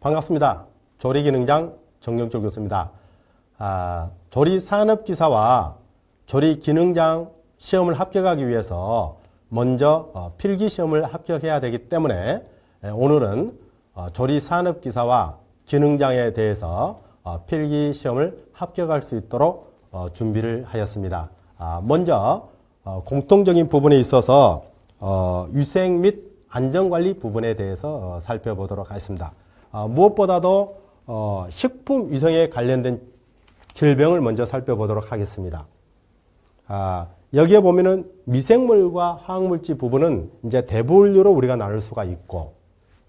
반갑습니다. 조리기능장 정경철 교수입니다. 조리산업기사와 조리기능장 시험을 합격하기 위해서 먼저 필기시험을 합격해야 되기 때문에 오늘은 조리산업기사와 기능장에 대해서 필기시험을 합격할 수 있도록 준비를 하였습니다. 먼저 공통적인 부분에 있어서 위생 및 안전관리 부분에 대해서 살펴보도록 하겠습니다. 무엇보다도 식품 위생에 관련된 질병을 먼저 살펴보도록 하겠습니다. 여기에 보면은 미생물과 화학물질 부분은 이제 대분류로 우리가 나눌 수가 있고,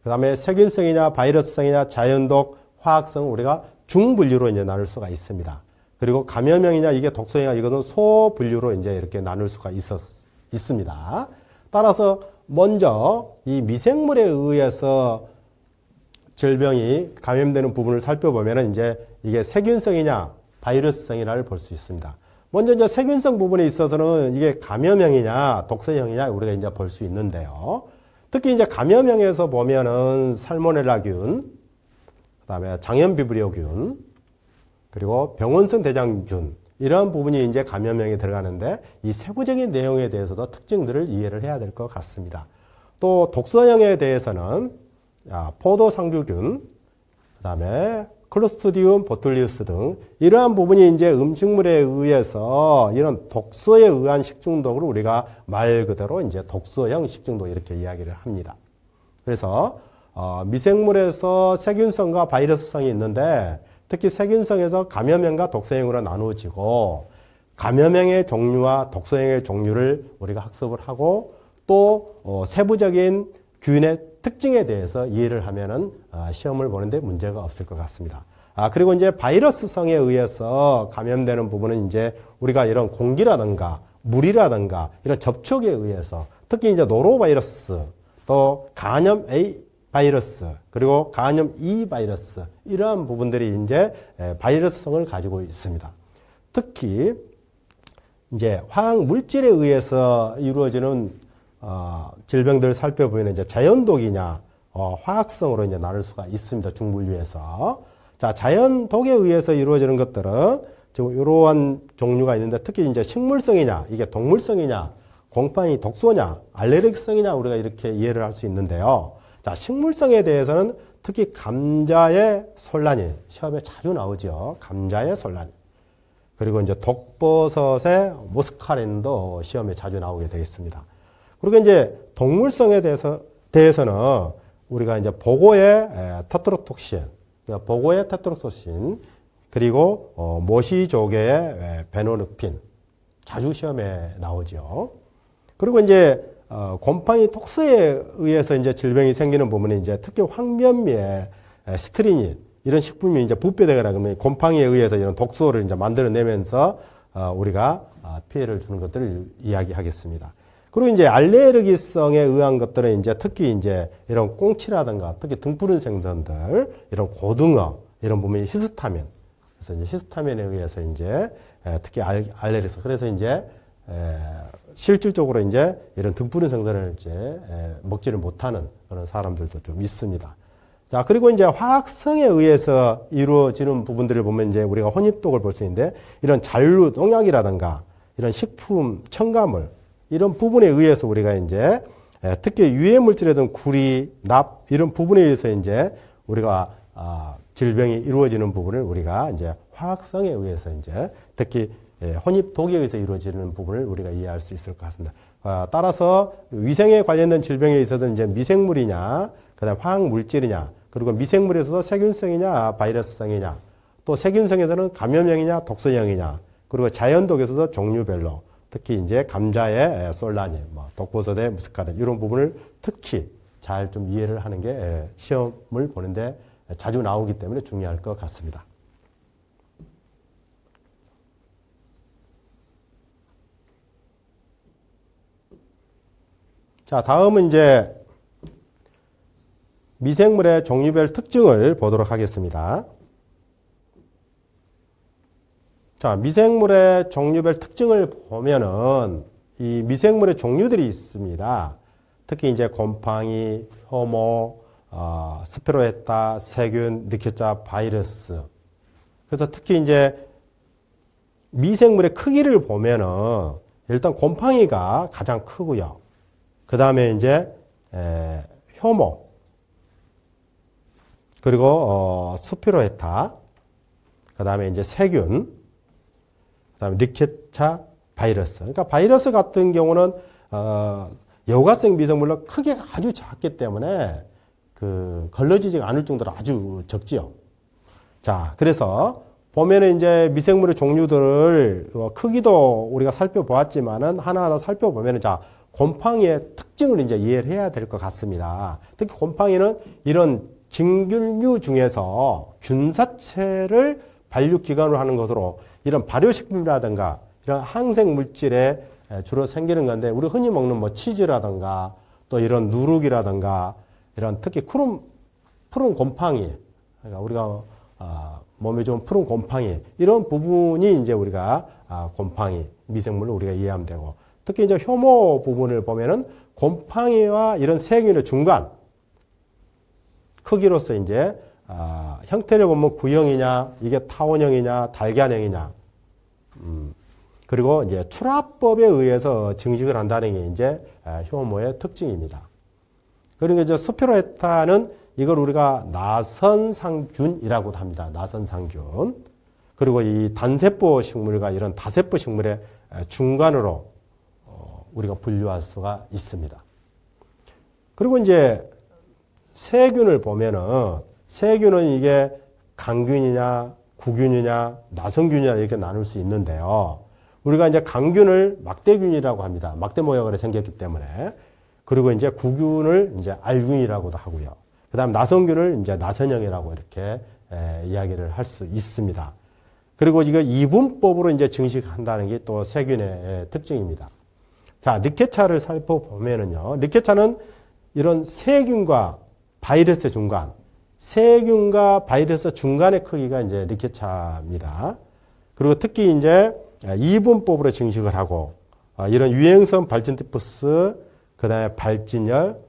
그 다음에 세균성이냐 바이러스성이냐 자연독 화학성 우리가 중분류로 이제 나눌 수가 있습니다. 그리고 감염형이냐 이게 독소이냐 이것은 소분류로 이제 이렇게 나눌 수가 있습니다. 따라서 먼저 이 미생물에 의해서 질병이 감염되는 부분을 살펴보면 이제 이게 세균성이냐 바이러스성이냐를 볼 수 있습니다. 먼저 이제 세균성 부분에 있어서는 이게 감염형이냐 독소형이냐 우리가 이제 볼 수 있는데요. 특히 이제 감염형에서 보면은 살모넬라균, 그다음에 장염비브리오균, 그리고 병원성 대장균 이런 부분이 이제 감염형에 들어가는데 이 세부적인 내용에 대해서도 특징들을 이해를 해야 될 것 같습니다. 또 독소형에 대해서는 포도상주균, 그다음에 클로스트리움 보툴리우스 등 이러한 부분이 이제 음식물에 의해서 이런 독소에 의한 식중독을 우리가 말 그대로 이제 독소형 식중독 이렇게 이야기를 합니다. 그래서 미생물에서 세균성과 바이러스성이 있는데 특히 세균성에서 감염형과 독소형으로 나누어지고 감염형의 종류와 독소형의 종류를 우리가 학습을 하고 또 세부적인 균의 특징에 대해서 이해를 하면은 시험을 보는데 문제가 없을 것 같습니다. 그리고 이제 바이러스성에 의해서 감염되는 부분은 이제 우리가 이런 공기라든가 물이라든가 이런 접촉에 의해서 특히 이제 노로바이러스 또 간염 A 바이러스 그리고 간염 E 바이러스 이러한 부분들이 이제 바이러스성을 가지고 있습니다. 특히 이제 화학 물질에 의해서 이루어지는 질병들을 살펴보면 이제 자연독이냐 화학성으로 이제 나눌 수가 있습니다. 중분류에서. 자, 자연독에 의해서 이루어지는 것들은 지금 이러한 종류가 있는데 특히 이제 식물성이냐 이게 동물성이냐 곰팡이 독소냐 알레르기성이냐 우리가 이렇게 이해를 할 수 있는데요. 자, 식물성에 대해서는 특히 감자의 솔라닌 시험에 자주 나오죠. 감자의 솔라닌. 그리고 이제 독버섯의 모스카렌도 시험에 자주 나오게 되겠습니다. 그리고 이제 동물성에 대해서는 우리가 이제 보고의 테트로톡신, 보고의 테트로톡신, 그리고 모시조개의 베노르핀 자주 시험에 나오죠. 그리고 이제 곰팡이 톡스에 의해서 이제 질병이 생기는 부분이 이제 특히 황변미의 스트리닌 이런 식품이 이제 부패되거나 그러면 곰팡이에 의해서 이런 독소를 이제 만들어내면서 우리가 피해를 주는 것들을 이야기하겠습니다. 그리고 이제 알레르기성에 의한 것들은 이제 특히 이제 이런 꽁치라든가 특히 등푸른 생선들, 이런 고등어, 이런 부분이 히스타민. 그래서 이제 히스타민에 의해서 이제 특히 알레르기성. 그래서 이제 실질적으로 이제 이런 등푸른 생선을 이제 먹지를 못하는 그런 사람들도 좀 있습니다. 자, 그리고 이제 화학성에 의해서 이루어지는 부분들을 보면 이제 우리가 혼입독을 볼 수 있는데 이런 잔류 농약이라든가 이런 식품 첨가물 이런 부분에 의해서 우리가 이제 특히 유해 물질이든 구리, 납 이런 부분에 의해서 이제 우리가 질병이 이루어지는 부분을 우리가 이제 화학성에 의해서 이제 특히 혼입독에 의해서 이루어지는 부분을 우리가 이해할 수 있을 것 같습니다. 따라서 위생에 관련된 질병에 있어서는 이제 미생물이냐, 그다음 화학 물질이냐, 그리고 미생물에서도 세균성이냐, 바이러스성이냐, 또 세균성에서는 감염형이냐, 독소형이냐, 그리고 자연독에서도 종류별로 특히 이제 감자의 솔라닌, 독버섯의 무스카렌 이런 부분을 특히 잘 좀 이해를 하는 게 시험을 보는데 자주 나오기 때문에 중요할 것 같습니다. 자, 다음은 이제 미생물의 종류별 특징을 보도록 하겠습니다. 자, 미생물의 종류별 특징을 보면은 이 미생물의 종류들이 있습니다. 특히 이제 곰팡이, 효모, 스피로헤타, 세균, 리케타, 바이러스. 그래서 특히 이제 미생물의 크기를 보면은 일단 곰팡이가 가장 크고요. 그 다음에 이제 효모, 그리고 스피로헤타, 그 다음에 이제 세균, 그 다음에 리케타, 바이러스. 그러니까 바이러스 같은 경우는 여과성 미생물로 크기가 아주 작기 때문에 걸러지지가 않을 정도로 아주 적지요. 자, 그래서 보면은 이제 미생물의 종류들을 크기도 우리가 살펴보았지만은 하나하나 살펴보면은 자, 곰팡이의 특징을 이제 이해를 해야 될 것 같습니다. 특히 곰팡이는 이런 진균류 중에서 균사체를 반륙기관으로 하는 것으로 이런 발효식품이라든가 이런 항생 물질에 주로 생기는 건데, 우리 흔히 먹는 뭐 치즈라든가 또 이런 누룩이라든가 이런 특히 푸른 곰팡이, 그러니까 우리가 몸에 좋은 푸른 곰팡이, 이런 부분이 이제 우리가 곰팡이 미생물로 우리가 이해하면 되고, 특히 이제 효모 부분을 보면은 곰팡이와 이런 세균의 중간 크기로서 이제 형태를 보면 구형이냐, 이게 타원형이냐, 달걀형이냐, 그리고 이제 출합법에 의해서 증식을 한다는 게 이제 효모의 특징입니다. 그리고 이제 스피로헤타는 이걸 우리가 나선상균이라고도 합니다. 나선상균. 그리고 이 단세포 식물과 이런 다세포 식물의 중간으로 우리가 분류할 수가 있습니다. 그리고 이제 세균을 보면은 세균은 이게 강균이냐, 구균이냐, 나선균이냐 이렇게 나눌 수 있는데요. 우리가 이제 강균을 막대균이라고 합니다. 막대 모양으로 생겼기 때문에. 그리고 이제 구균을 이제 알균이라고도 하고요. 그 다음 나선균을 이제 나선형이라고 이렇게 이야기를 할 수 있습니다. 그리고 이거 이분법으로 이제 증식한다는 게 또 세균의 특징입니다. 자, 리케차를 살펴보면은요. 리케차는 이런 세균과 바이러스 중간, 세균과 바이러스 중간의 크기가 이제 리케차입니다. 그리고 특히 이제 이분법으로 증식을 하고, 이런 유행성 발진티푸스, 그 다음에 발진열,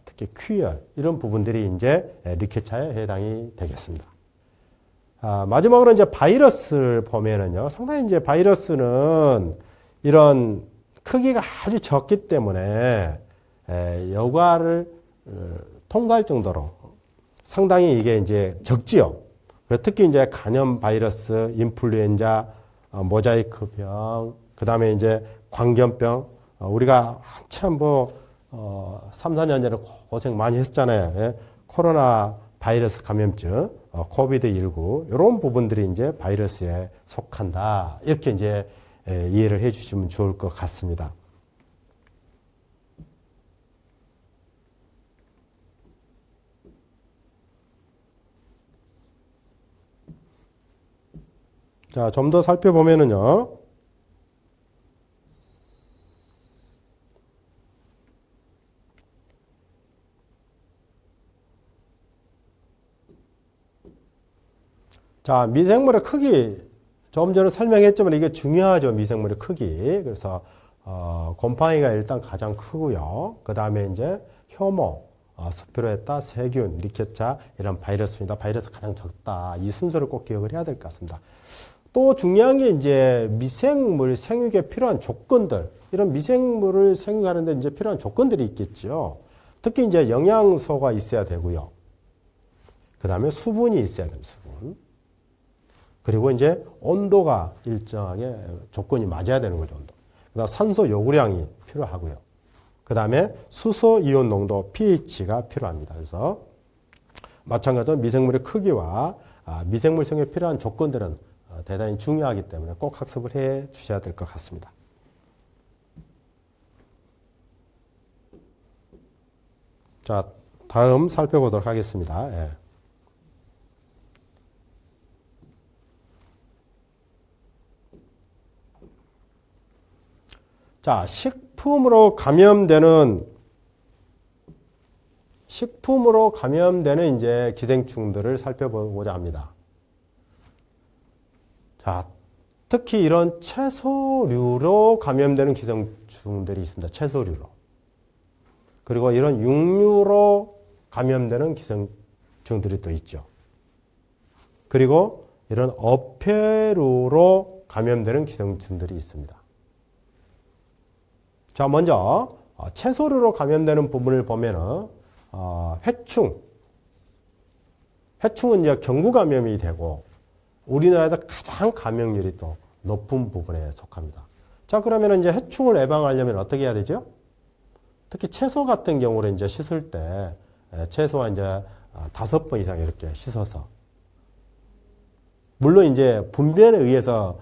특히 퀴열, 이런 부분들이 이제 리케차에 해당이 되겠습니다. 마지막으로 이제 바이러스를 보면은요, 상당히 이제 바이러스는 이런 크기가 아주 적기 때문에 여과를 통과할 정도로 상당히 이게 이제 적지요. 특히 이제 간염 바이러스, 인플루엔자, 모자이크병, 그 다음에 이제 광견병, 우리가 한참 3, 4년 전에 고생 많이 했잖아요. 예? 코로나 바이러스 감염증, 코비드19, 이런 부분들이 이제 바이러스에 속한다. 이렇게 이제 이해를 해 주시면 좋을 것 같습니다. 자, 좀 더 살펴보면은요. 자, 미생물의 크기. 조금 전에 설명했지만 이게 중요하죠. 미생물의 크기. 그래서, 곰팡이가 일단 가장 크고요. 그 다음에 이제 효모, 스피로헤타, 세균, 리케차, 이런 바이러스입니다. 바이러스 가장 적다. 이 순서를 꼭 기억을 해야 될 것 같습니다. 또 중요한 게 이제 미생물 생육에 필요한 조건들, 이런 미생물을 생육하는데 이제 필요한 조건들이 있겠죠. 특히 이제 영양소가 있어야 되고요. 그 다음에 수분이 있어야 됩니다. 수분. 그리고 이제 온도가 일정하게 조건이 맞아야 되는 거죠. 온도. 그 다음 산소 요구량이 필요하고요. 그 다음에 수소 이온 농도 pH가 필요합니다. 그래서 마찬가지로 미생물의 크기와 미생물 생육에 필요한 조건들은 대단히 중요하기 때문에 꼭 학습을 해 주셔야 될 것 같습니다. 자, 다음 살펴보도록 하겠습니다. 예. 자, 식품으로 감염되는 이제 기생충들을 살펴보고자 합니다. 자, 특히 이런 채소류로 감염되는 기생충들이 있습니다. 채소류로. 그리고 이런 육류로 감염되는 기생충들이 또 있죠. 그리고 이런 어패류로 감염되는 기생충들이 있습니다. 자, 먼저 채소류로 감염되는 부분을 보면은 해충은 이제 경구 감염이 되고 우리나라에서 가장 감염률이 또 높은 부분에 속합니다. 자, 그러면 이제 해충을 예방하려면 어떻게 해야 되죠? 특히 채소 같은 경우를 이제 씻을 때 최소한 이제 5번 이상 이렇게 씻어서, 물론 이제 분변에 의해서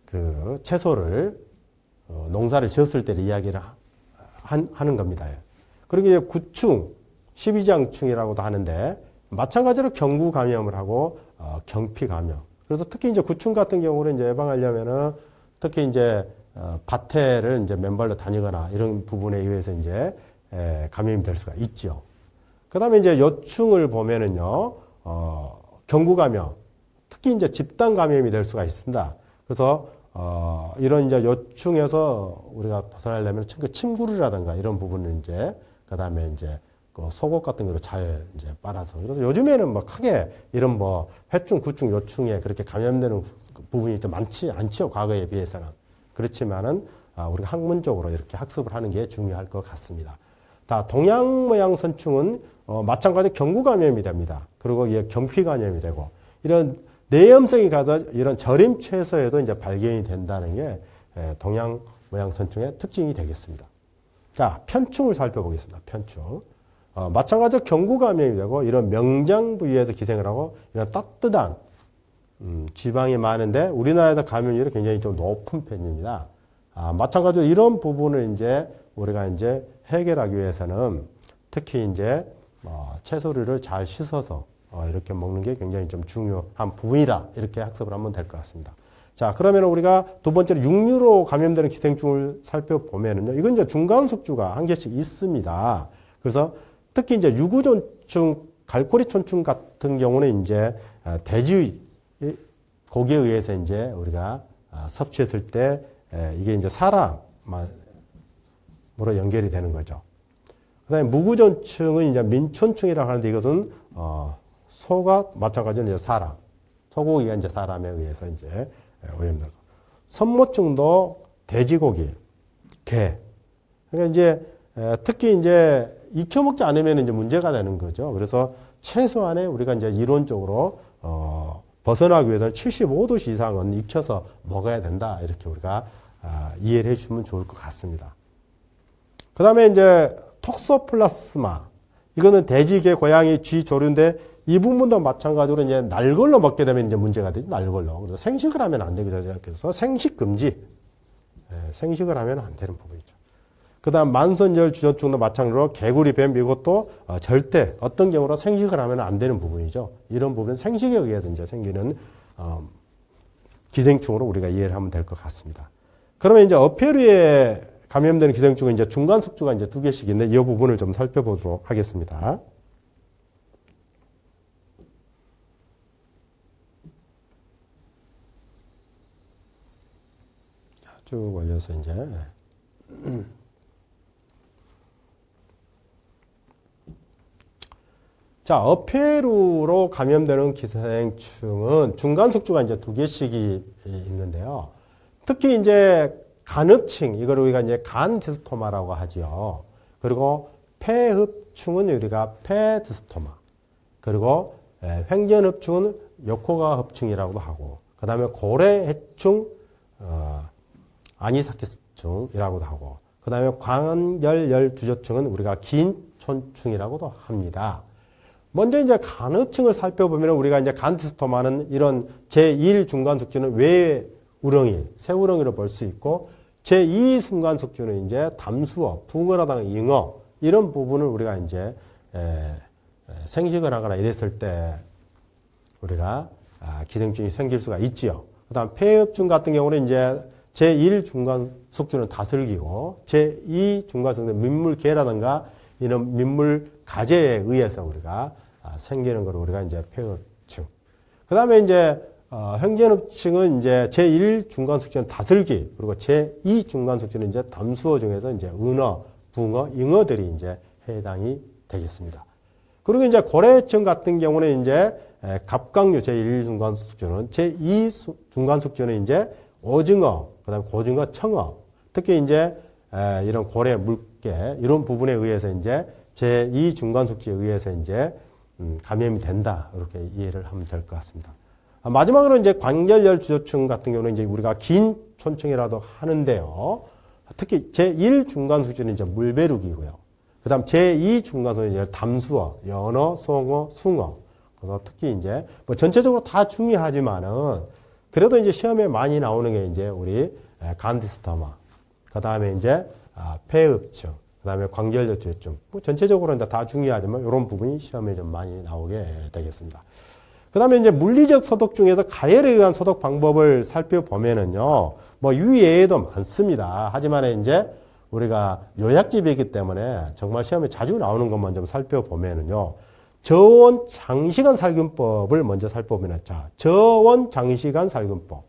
그 채소를 농사를 지었을 때를 이야기를 하는 겁니다. 그리고 이제 구충, 십이장충이라고도 하는데 마찬가지로 경구 감염을 하고 경피 감염. 그래서 특히 이제 구충 같은 경우는 이제 예방하려면은 특히 이제 밭에를 이제 맨발로 다니거나 이런 부분에 의해서 이제 감염이 될 수가 있죠. 그다음에 이제 요충을 보면은요, 경구 감염, 특히 이제 집단 감염이 될 수가 있습니다. 그래서 이런 이제 요충에서 우리가 벗어나려면 침구류라든가 이런 부분을 이제 그다음에 이제 그 속옷 같은 거로 잘 이제 빨아서, 그래서 요즘에는 뭐 크게 이런 뭐 회충, 구충, 요충에 그렇게 감염되는 부분이 좀 많지 않죠. 과거에 비해서는. 그렇지만은 우리가 학문적으로 이렇게 학습을 하는 게 중요할 것 같습니다. 다 동양 모양 선충은 마찬가지로 경구 감염이 됩니다. 그리고 이게 경피 감염이 되고 이런 내염성이 가서 이런 절임 채소에도 이제 발견이 된다는 게 동양 모양 선충의 특징이 되겠습니다. 자, 편충을 살펴보겠습니다. 편충. 마찬가지로 경구 감염이 되고 이런 명장 부위에서 기생을 하고 이런 따뜻한 지방이 많은데 우리나라에서 감염률이 굉장히 좀 높은 편입니다. 마찬가지로 이런 부분을 이제 우리가 이제 해결하기 위해서는 특히 이제 채소류를 잘 씻어서 이렇게 먹는 게 굉장히 좀 중요한 부분이라 이렇게 학습을 하면 될 것 같습니다. 자, 그러면 우리가 두 번째로 육류로 감염되는 기생충을 살펴보면은요, 이건 이제 중간숙주가 한 개씩 있습니다. 그래서 특히 이제 유구존충, 갈고리촌충 같은 경우는 이제 돼지 고기에 의해서 이제 우리가 섭취했을 때 이게 이제 사람으로 연결이 되는 거죠. 그다음에 무구존충은 이제 민촌충이라고 하는데 이것은 소가 마찬가지로 이제 사람, 소고기가 이제 사람에 의해서 이제 오염되고, 선모충도 돼지고기, 개. 그러니까 이제 특히 이제 익혀 먹지 않으면 이제 문제가 되는 거죠. 그래서 최소한의 우리가 이제 이론적으로 벗어나기 위해서는 75도씨 이상은 익혀서 먹어야 된다. 이렇게 우리가 이해를 해주면 좋을 것 같습니다. 그 다음에 이제 톡소플라스마. 이거는 돼지, 개, 고양이, 쥐, 조류인데 이 부분도 마찬가지로 이제 날걸로 먹게 되면 이제 문제가 되죠. 날걸로. 그래서 생식을 하면 안 되거든요. 그래서 생식 금지. 생식을 하면 안 되는 부분이죠. 그 다음 만선절 주전충도 마찬가지로 개구리, 뱀 이것도 절대 어떤 경우로 생식을 하면 안 되는 부분이죠. 이런 부분은 생식에 의해서 이제 생기는 기생충으로 우리가 이해를 하면 될 것 같습니다. 그러면 이제 어패류에 감염되는 기생충은 이제 중간숙주가 이제 2개씩 있는데 이 부분을 좀 살펴보도록 하겠습니다. 쭉 올려서 이제. 자, 어패류로 감염되는 기생충은 중간숙주가 이제 2개씩이 있는데요. 특히 이제 간흡충, 이걸 우리가 이제 간디스토마라고 하지요. 그리고 폐흡충은 우리가 폐디스토마. 그리고 횡견흡충은 요코가흡충이라고도 하고, 그 다음에 고래해충, 아니사키스충이라고도 하고, 그 다음에 광열열두조충은 우리가 긴촌충이라고도 합니다. 먼저 이제 간흡충을 살펴보면 우리가 이제 간디스토마는 이런 제1 중간숙주는 외우렁이, 새우렁이로 볼 수 있고, 제2 중간숙주는 이제 담수어, 붕어라든가 잉어, 이런 부분을 우리가 이제 생식을 하거나 이랬을 때 우리가 기생충이 생길 수가 있지요. 그 다음 폐흡충 같은 경우는 이제 제1 중간숙주는 다슬기고, 제2 중간숙주는 민물개라든가 이런 민물 가재에 의해서 우리가 생기는 걸 우리가 이제 폐흡충. 그 다음에 이제 횡견흡충은 이제 제1 중간숙주는 다슬기, 그리고 제2 중간숙주는 이제 담수어 중에서 이제 은어, 붕어, 잉어들이 이제 해당이 되겠습니다. 그리고 이제 고래층 같은 경우는 이제 갑각류 제1중간숙주는 제2중간숙주는 이제 오징어, 그다음 고징어, 청어, 특히 이제 이런 고래, 물개 이런 부분에 의해서 이제 제2중간숙주에 의해서 이제 감염이 된다 이렇게 이해를 하면 될 것 같습니다. 마지막으로 이제 관결열 주조충 같은 경우는 이제 우리가 긴 촌충이라도 하는데요. 특히 제1중간숙주는 이제 물배룩이고요. 그다음 제2중간숙주는 이제 담수어, 연어, 송어, 숭어. 그래서 특히 이제 뭐 전체적으로 다 중요하지만은 그래도 이제 시험에 많이 나오는 게 이제 우리 간디스토마, 그다음에 이제 폐흡증, 그다음에 관결열 주조증. 뭐 전체적으로 이제 다 중요하지만 이런 부분이 시험에 좀 많이 나오게 되겠습니다. 그다음에 이제 물리적 소독 중에서 가열에 의한 소독 방법을 살펴보면은요, 뭐 유예에도 많습니다. 하지만 이제 우리가 요약집이기 때문에 정말 시험에 자주 나오는 것만 좀 살펴보면은요, 저온 장시간 살균법을 먼저 살펴보면, 자, 저온 장시간 살균법.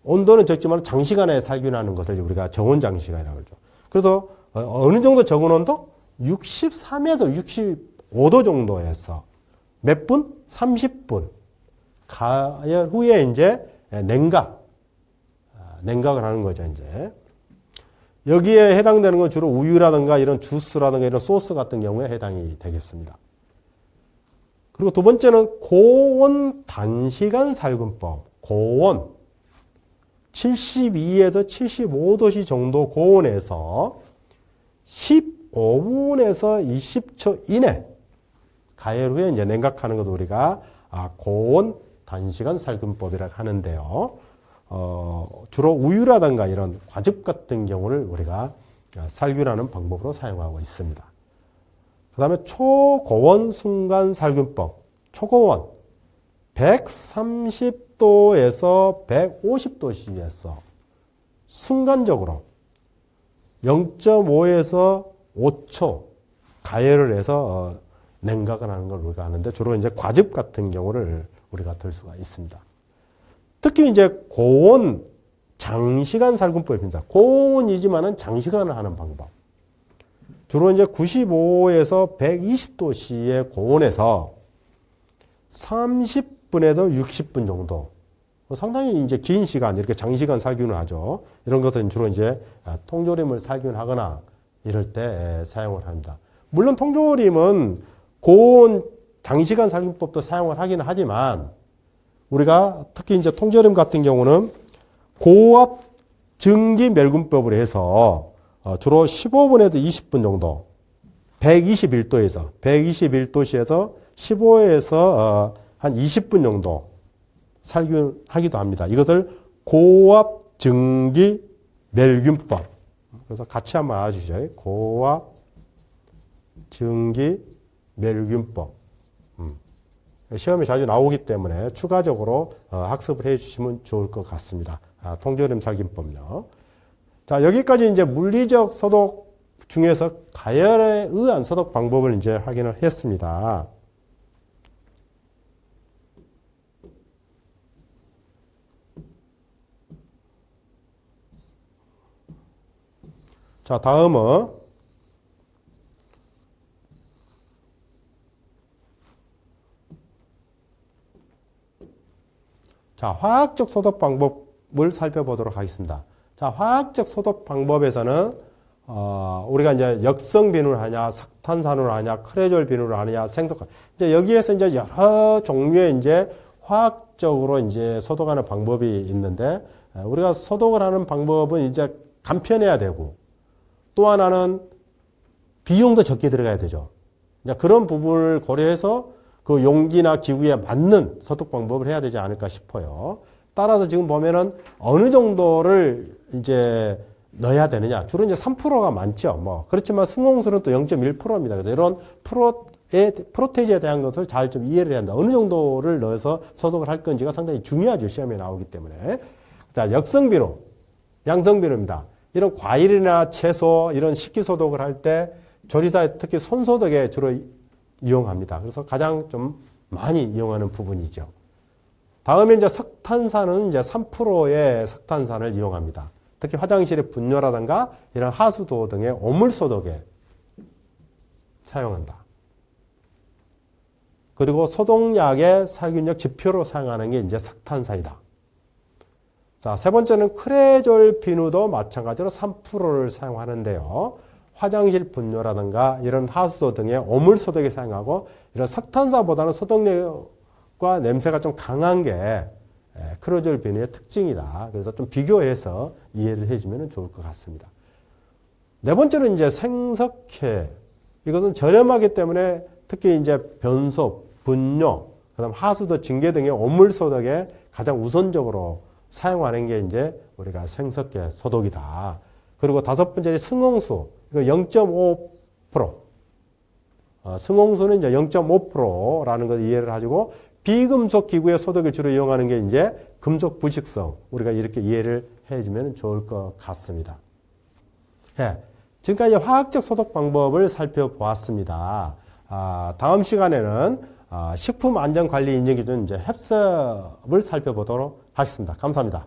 온도는 적지만 장시간에 살균하는 것을 우리가 저온 장시간이라고 그러죠. 그래서 어느 정도 적은 온도? 63에서 65도 정도에서 몇 분? 30분. 가열 후에 이제 냉각을 하는 거죠, 이제. 여기에 해당되는 건 주로 우유라든가 이런 주스라든가 이런 소스 같은 경우에 해당이 되겠습니다. 그리고 두 번째는 고온 단시간 살균법. 고온 72에서 75도씨 정도 고온에서 15분에서 20초 이내 가열 후에 이제 냉각하는 것도 우리가 고온 단시간 살균법이라고 하는데요. 주로 우유라든가 이런 과즙 같은 경우를 우리가 살균하는 방법으로 사용하고 있습니다. 그 다음에 초고온 순간 살균법. 초고온 130도에서 150도씨에서 순간적으로 0.5에서 5초 가열을 해서 냉각을 하는 걸 우리가 하는데 주로 이제 과즙 같은 경우를 우리가 들 수가 있습니다. 특히 이제 고온 장시간 살균법입니다. 고온이지만은 장시간을 하는 방법. 주로 이제 95에서 120도씨의 고온에서 30분에서 60분 정도. 상당히 이제 긴 시간, 이렇게 장시간 살균을 하죠. 이런 것은 주로 이제 통조림을 살균하거나 이럴 때 사용을 합니다. 물론 통조림은 고온 장시간 살균법도 사용을 하긴 하지만 우리가 특히 이제 통조림 같은 경우는 고압 증기 멸균법을 해서 주로 15분에서 20분 정도 121도시에서 15에서 한 20분 정도 살균하기도 합니다. 이것을 고압 증기 멸균법. 그래서 같이 한번 알아주시죠. 고압 증기 멸균법. 시험에 자주 나오기 때문에 추가적으로 학습을 해 주시면 좋을 것 같습니다. 통조림 살균법요. 자, 여기까지 이제 물리적 소독 중에서 가열에 의한 소독 방법을 이제 확인을 했습니다. 자, 다음은 자, 화학적 소독 방법을 살펴보도록 하겠습니다. 자, 화학적 소독 방법에서는 우리가 이제 역성 비누를 하냐, 석탄산으로 하냐, 크레졸 비누를 하느냐, 생석. 이제 여기에서 이제 여러 종류의 이제 화학적으로 이제 소독하는 방법이 있는데 우리가 소독을 하는 방법은 이제 간편해야 되고 또 하나는 비용도 적게 들어가야 되죠. 이제 그런 부분을 고려해서 그 용기나 기구에 맞는 소독 방법을 해야 되지 않을까 싶어요. 따라서 지금 보면은 어느 정도를 이제 넣어야 되느냐. 주로 이제 3%가 많죠. 뭐. 그렇지만 승홍수는 또 0.1%입니다. 그래서 이런 프로테이지에 대한 것을 잘 좀 이해를 해야 한다. 어느 정도를 넣어서 소독을 할 건지가 상당히 중요하죠. 시험에 나오기 때문에. 자, 역성비누, 양성비누입니다. 이런 과일이나 채소, 이런 식기 소독을 할 때 조리사에 특히 손소독에 주로 이용합니다. 그래서 가장 좀 많이 이용하는 부분이죠. 다음에 이제 석탄산은 이제 3%의 석탄산을 이용합니다. 특히 화장실의 분뇨라든가 이런 하수도 등의 오물 소독에 사용한다. 그리고 소독약의 살균력 지표로 사용하는 게 이제 석탄산이다. 자, 세 번째는 크레졸 비누도 마찬가지로 3%를 사용하는데요. 화장실 분뇨라든가 이런 하수도 등의 오물 소독에 사용하고 이런 석탄산보다는 소독력과 냄새가 좀 강한 게 크레졸 비누의 특징이다. 그래서 좀 비교해서 이해를 해주면 좋을 것 같습니다. 네 번째는 이제 생석회. 이것은 저렴하기 때문에 특히 이제 변소, 분뇨, 그다음 하수도 징계 등의 오물 소독에 가장 우선적으로 사용하는 게 이제 우리가 생석회 소독이다. 그리고 다섯 번째는 승홍수. 이거 0.5%. 승홍수는 이제 0.5%라는 걸 이해를 하시고 비금속 기구의 소독에 주로 이용하는 게 이제 금속 부식성. 우리가 이렇게 이해를 해주면 좋을 것 같습니다. 예. 지금까지 화학적 소독 방법을 살펴보았습니다. 다음 시간에는 식품 안전관리 인증기준 이제 햅섭을 살펴보도록 하겠습니다. 감사합니다.